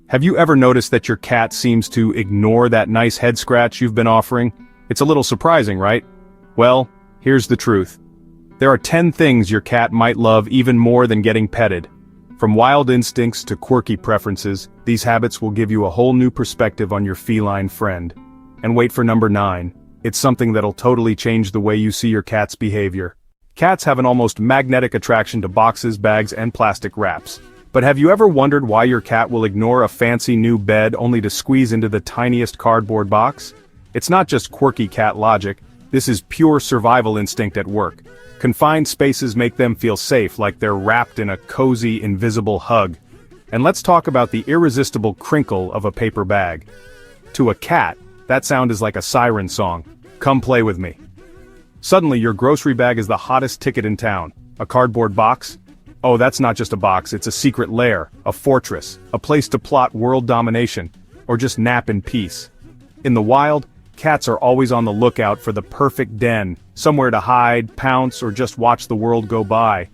Have you ever noticed that your cat seems to ignore that nice head scratch you've been offering? It's a little surprising, right? Well, here's the truth. There are 10 things your cat might love even more than getting petted. From wild instincts to quirky preferences, these habits will give you a whole new perspective on your feline friend. And wait for number 9. It's something that'll totally change the way you see your cat's behavior. Cats have an almost magnetic attraction to boxes, bags, and plastic wraps. But have you ever wondered why your cat will ignore a fancy new bed only to squeeze into the tiniest cardboard box? It's not just quirky cat logic, this is pure survival instinct at work. Confined spaces make them feel safe, like they're wrapped in a cozy, invisible hug. And let's talk about the irresistible crinkle of a paper bag. To a cat, that sound is like a siren song. Come play with me. Suddenly your grocery bag is the hottest ticket in town. A cardboard box? Oh, that's not just a box, it's a secret lair, a fortress, a place to plot world domination, or just nap in peace. In the wild, cats are always on the lookout for the perfect den, somewhere to hide, pounce, or just watch the world go by.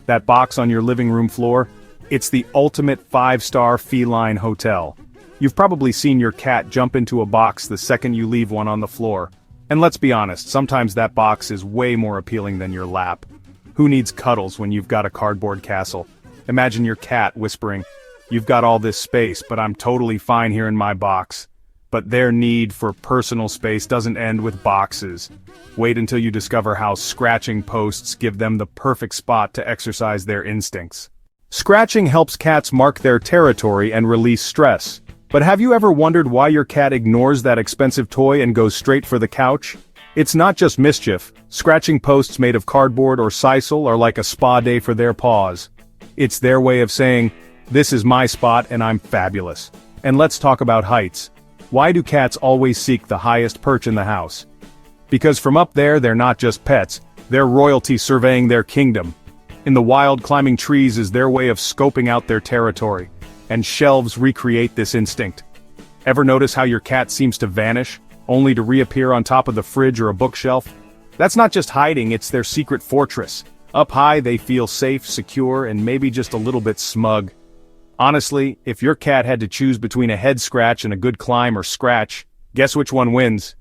That box on your living room floor? It's the ultimate 5-star feline hotel. You've probably seen your cat jump into a box the second you leave one on the floor. And let's be honest, sometimes that box is way more appealing than your lap. Who needs cuddles when you've got a cardboard castle? Imagine your cat whispering, "You've got all this space, but I'm totally fine here in my box." But their need for personal space doesn't end with boxes. Wait until you discover how scratching posts give them the perfect spot to exercise their instincts. Scratching helps cats mark their territory and release stress. But have you ever wondered why your cat ignores that expensive toy and goes straight for the couch? It's not just mischief. Scratching posts made of cardboard or sisal are like a spa day for their paws. It's their way of saying, "This is my spot and I'm fabulous." And let's talk about heights. Why do cats always seek the highest perch in the house? Because from up there they're not just pets, they're royalty surveying their kingdom. In the wild, climbing trees is their way of scoping out their territory. And shelves recreate this instinct. Ever notice how your cat seems to vanish, only to reappear on top of the fridge or a bookshelf? That's not just hiding, it's their secret fortress. Up high they feel safe, secure, and maybe just a little bit smug. Honestly, if your cat had to choose between a head scratch and a good climb or scratch, guess which one wins?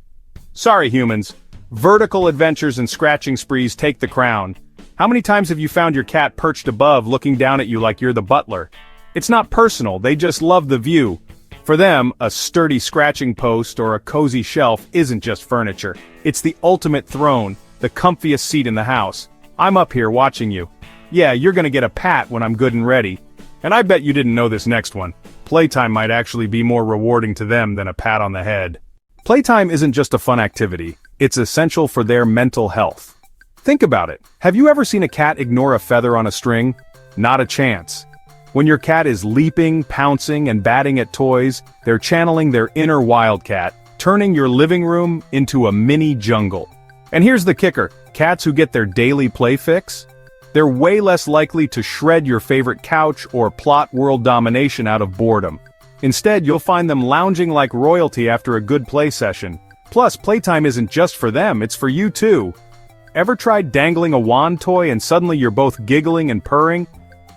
Sorry humans, vertical adventures and scratching sprees take the crown. How many times have you found your cat perched above looking down at you like you're the butler? It's not personal, they just love the view. For them, a sturdy scratching post or a cozy shelf isn't just furniture. It's the ultimate throne, the comfiest seat in the house. I'm up here watching you. Yeah, you're gonna get a pat when I'm good and ready. And I bet you didn't know this next one. Playtime might actually be more rewarding to them than a pat on the head. Playtime isn't just a fun activity, it's essential for their mental health. Think about it. Have you ever seen a cat ignore a feather on a string? Not a chance. When your cat is leaping, pouncing, and batting at toys, they're channeling their inner wildcat, turning your living room into a mini jungle. And here's the kicker, cats who get their daily play fix? They're way less likely to shred your favorite couch or plot world domination out of boredom. Instead, you'll find them lounging like royalty after a good play session. Plus, playtime isn't just for them, it's for you too. Ever tried dangling a wand toy and suddenly you're both giggling and purring?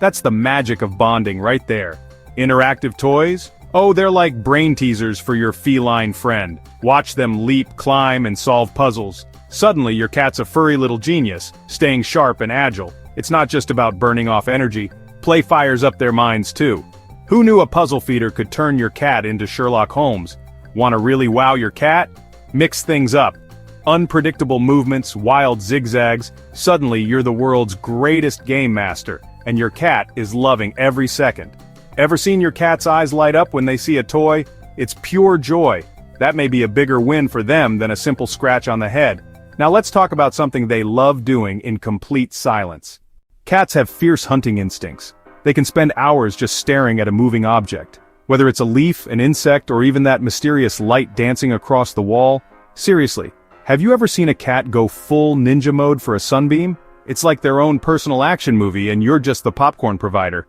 That's the magic of bonding right there. Interactive toys? Oh, they're like brain teasers for your feline friend. Watch them leap, climb, and solve puzzles. Suddenly your cat's a furry little genius, staying sharp and agile. It's not just about burning off energy. Play fires up their minds too. Who knew a puzzle feeder could turn your cat into Sherlock Holmes? Want to really wow your cat? Mix things up. Unpredictable movements, wild zigzags. Suddenly you're the world's greatest game master. And your cat is loving every second. Ever seen your cat's eyes light up when they see a toy? It's pure joy. That may be a bigger win for them than a simple scratch on the head. Now let's talk about something they love doing in complete silence. Cats have fierce hunting instincts. They can spend hours just staring at a moving object. Whether it's a leaf, an insect, or even that mysterious light dancing across the wall. Seriously, have you ever seen a cat go full ninja mode for a sunbeam? It's like their own personal action movie and you're just the popcorn provider.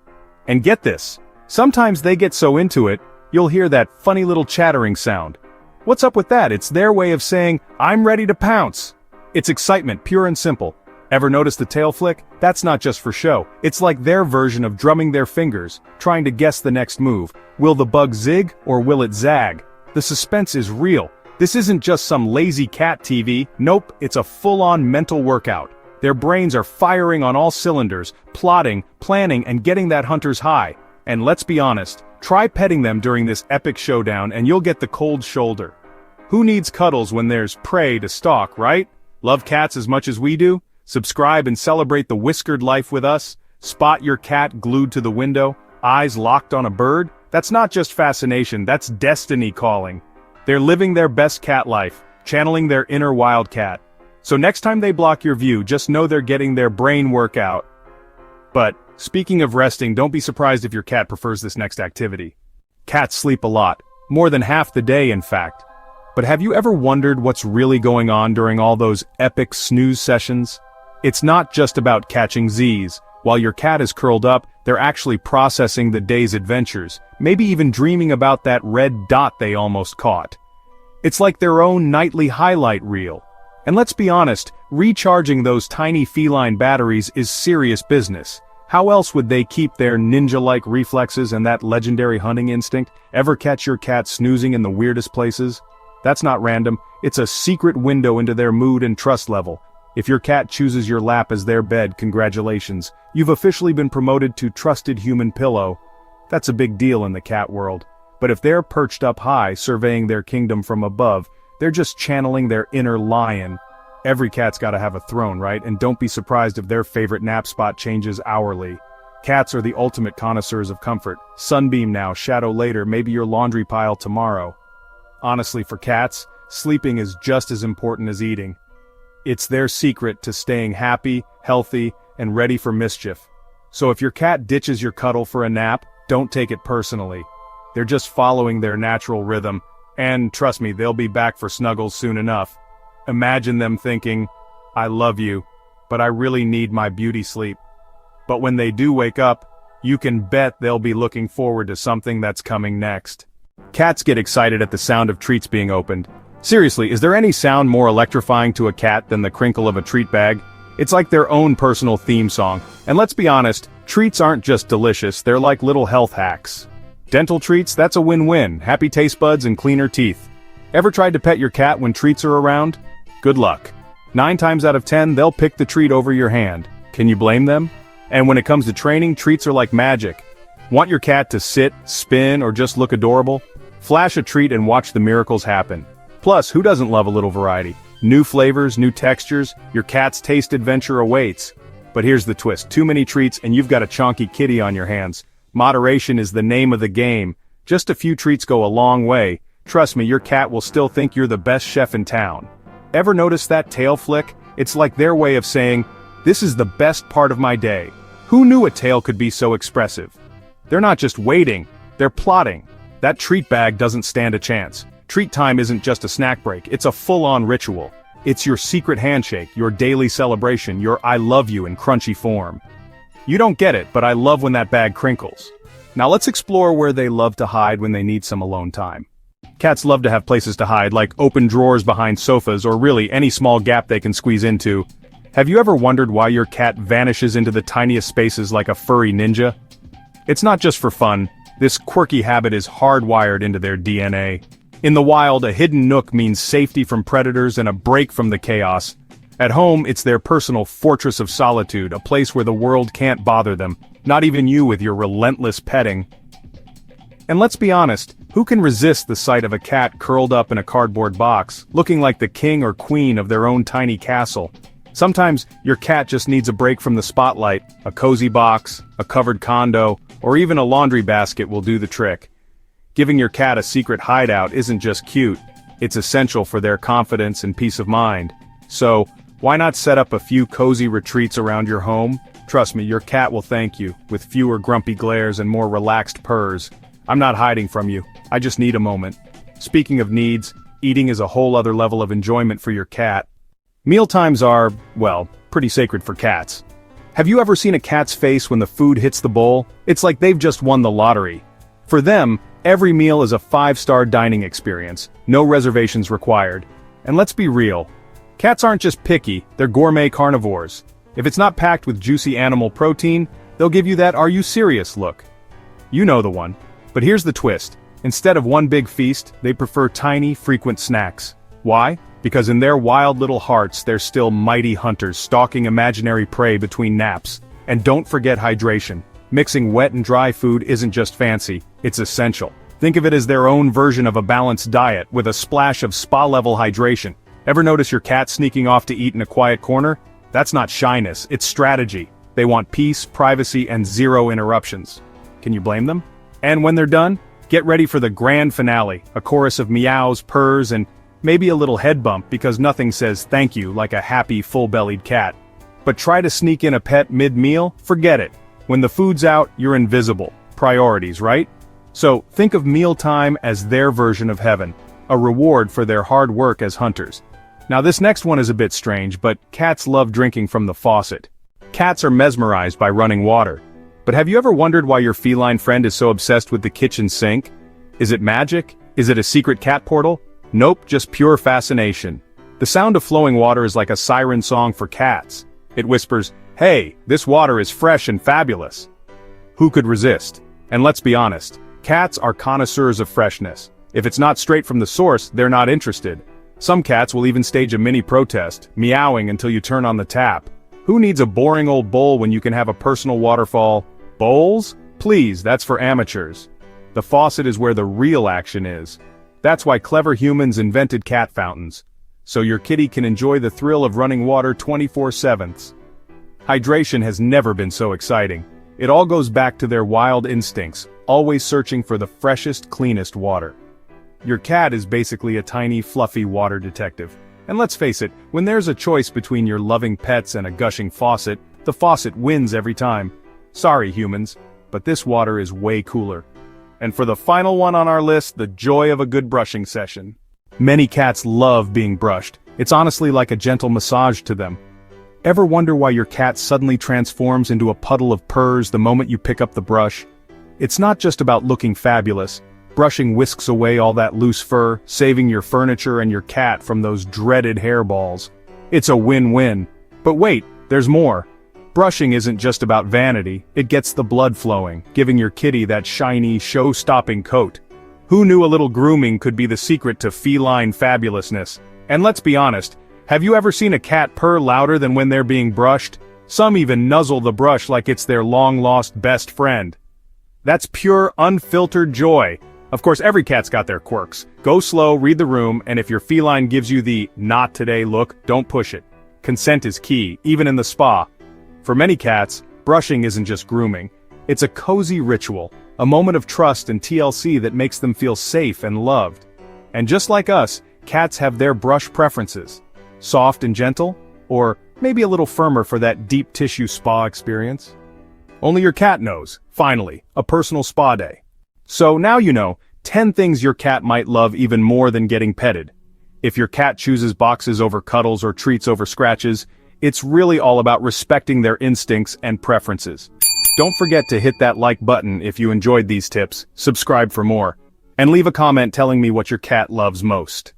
And get this, sometimes they get so into it, you'll hear that funny little chattering sound. What's up with that? It's their way of saying, "I'm ready to pounce." It's excitement, pure and simple. Ever notice the tail flick? That's not just for show. It's like their version of drumming their fingers, trying to guess the next move. Will the bug zig or will it zag? The suspense is real. This isn't just some lazy cat TV. Nope, it's a full-on mental workout. Their brains are firing on all cylinders, plotting, planning, and getting that hunter's high. And let's be honest, try petting them during this epic showdown and you'll get the cold shoulder. Who needs cuddles when there's prey to stalk, right? Love cats as much as we do? Subscribe and celebrate the whiskered life with us. Spot your cat glued to the window, eyes locked on a bird? That's not just fascination, that's destiny calling. They're living their best cat life, channeling their inner wildcat. So next time they block your view, just know they're getting their brain workout. But, speaking of resting, don't be surprised if your cat prefers this next activity. Cats sleep a lot, more than half the day in fact. But have you ever wondered what's really going on during all those epic snooze sessions? It's not just about catching Z's. While your cat is curled up, they're actually processing the day's adventures, maybe even dreaming about that red dot they almost caught. It's like their own nightly highlight reel. And let's be honest, recharging those tiny feline batteries is serious business. How else would they keep their ninja-like reflexes and that legendary hunting instinct? Ever catch your cat snoozing in the weirdest places? That's not random, it's a secret window into their mood and trust level. If your cat chooses your lap as their bed, congratulations. You've officially been promoted to trusted human pillow. That's a big deal in the cat world. But if they're perched up high, surveying their kingdom from above, they're just channeling their inner lion. Every cat's gotta have a throne, right? And don't be surprised if their favorite nap spot changes hourly. Cats are the ultimate connoisseurs of comfort. Sunbeam now, shadow later, maybe your laundry pile tomorrow. Honestly, for cats, sleeping is just as important as eating. It's their secret to staying happy, healthy, and ready for mischief. So if your cat ditches your cuddle for a nap, don't take it personally. They're just following their natural rhythm, and trust me, they'll be back for snuggles soon enough. Imagine them thinking, I love you, but I really need my beauty sleep. But when they do wake up, you can bet they'll be looking forward to something that's coming next. Cats get excited at the sound of treats being opened. Seriously, is there any sound more electrifying to a cat than the crinkle of a treat bag? It's like their own personal theme song. And let's be honest, treats aren't just delicious, they're like little health hacks. Dental treats, that's a win-win. Happy taste buds and cleaner teeth. Ever tried to pet your cat when treats are around? Good luck. 9 times out of 10, they'll pick the treat over your hand. Can you blame them? And when it comes to training, treats are like magic. Want your cat to sit, spin, or just look adorable? Flash a treat and watch the miracles happen. Plus, who doesn't love a little variety? New flavors, new textures, your cat's taste adventure awaits. But here's the twist, too many treats and you've got a chonky kitty on your hands. Moderation is the name of the game. Just a few treats go a long way. Trust me, your cat will still think you're the best chef in town. Ever notice that tail flick? It's like their way of saying, this is the best part of my day. Who knew a tail could be so expressive? They're not just waiting, they're plotting. That treat bag doesn't stand a chance. Treat time isn't just a snack break, it's a full-on ritual. It's your secret handshake, your daily celebration, your I love you in crunchy form. You don't get it, but I love when that bag crinkles. Now let's explore where they love to hide when they need some alone time. Cats love to have places to hide, like open drawers behind sofas or really any small gap they can squeeze into. Have you ever wondered why your cat vanishes into the tiniest spaces like a furry ninja? It's not just for fun, this quirky habit is hardwired into their DNA. In the wild, a hidden nook means safety from predators and a break from the chaos. At home, it's their personal fortress of solitude, a place where the world can't bother them, not even you with your relentless petting. And let's be honest, who can resist the sight of a cat curled up in a cardboard box, looking like the king or queen of their own tiny castle? Sometimes, your cat just needs a break from the spotlight. A cozy box, a covered condo, or even a laundry basket will do the trick. Giving your cat a secret hideout isn't just cute, it's essential for their confidence and peace of mind. So, why not set up a few cozy retreats around your home? Trust me, your cat will thank you, with fewer grumpy glares and more relaxed purrs. I'm not hiding from you, I just need a moment. Speaking of needs, eating is a whole other level of enjoyment for your cat. Mealtimes are, well, pretty sacred for cats. Have you ever seen a cat's face when the food hits the bowl? It's like they've just won the lottery. For them, every meal is a 5-star dining experience, no reservations required. And let's be real, cats aren't just picky, they're gourmet carnivores. If it's not packed with juicy animal protein, they'll give you that "are you serious" look. You know the one. But here's the twist. Instead of one big feast, they prefer tiny, frequent snacks. Why? Because in their wild little hearts they're still mighty hunters stalking imaginary prey between naps. And don't forget hydration. Mixing wet and dry food isn't just fancy, it's essential. Think of it as their own version of a balanced diet with a splash of spa-level hydration. Ever notice your cat sneaking off to eat in a quiet corner? That's not shyness, it's strategy. They want peace, privacy, and zero interruptions. Can you blame them? And when they're done, get ready for the grand finale, a chorus of meows, purrs, and maybe a little head bump because nothing says thank you like a happy, full-bellied cat. But try to sneak in a pet mid-meal? Forget it. When the food's out, you're invisible. Priorities, right? So, think of mealtime as their version of heaven, a reward for their hard work as hunters. Now this next one is a bit strange, but cats love drinking from the faucet. Cats are mesmerized by running water. But have you ever wondered why your feline friend is so obsessed with the kitchen sink? Is it magic? Is it a secret cat portal? Nope, just pure fascination. The sound of flowing water is like a siren song for cats. It whispers, "Hey, this water is fresh and fabulous." Who could resist? And let's be honest, cats are connoisseurs of freshness. If it's not straight from the source, they're not interested. Some cats will even stage a mini protest, meowing until you turn on the tap. Who needs a boring old bowl when you can have a personal waterfall? Bowls? Please, that's for amateurs. The faucet is where the real action is. That's why clever humans invented cat fountains. So your kitty can enjoy the thrill of running water 24/7. Hydration has never been so exciting. It all goes back to their wild instincts, always searching for the freshest, cleanest water. Your cat is basically a tiny, fluffy water detective. And let's face it, when there's a choice between your loving pets and a gushing faucet, the faucet wins every time. Sorry humans, but this water is way cooler. And for the final one on our list, the joy of a good brushing session. Many cats love being brushed. It's honestly like a gentle massage to them. Ever wonder why your cat suddenly transforms into a puddle of purrs the moment you pick up the brush? It's not just about looking fabulous. Brushing whisks away all that loose fur, saving your furniture and your cat from those dreaded hairballs. It's a win-win. But wait, there's more. Brushing isn't just about vanity, it gets the blood flowing, giving your kitty that shiny, show-stopping coat. Who knew a little grooming could be the secret to feline fabulousness? And let's be honest, have you ever seen a cat purr louder than when they're being brushed? Some even nuzzle the brush like it's their long-lost best friend. That's pure, unfiltered joy. Of course, every cat's got their quirks. Go slow, read the room, and if your feline gives you the "not today" look, don't push it. Consent is key, even in the spa. For many cats, brushing isn't just grooming. It's a cozy ritual, a moment of trust and TLC that makes them feel safe and loved. And just like us, cats have their brush preferences. Soft and gentle, or maybe a little firmer for that deep tissue spa experience? Only your cat knows. Finally, a personal spa day. So now you know, 10 things your cat might love even more than getting petted. If your cat chooses boxes over cuddles or treats over scratches, it's really all about respecting their instincts and preferences. Don't forget to hit that like button if you enjoyed these tips, subscribe for more, and leave a comment telling me what your cat loves most.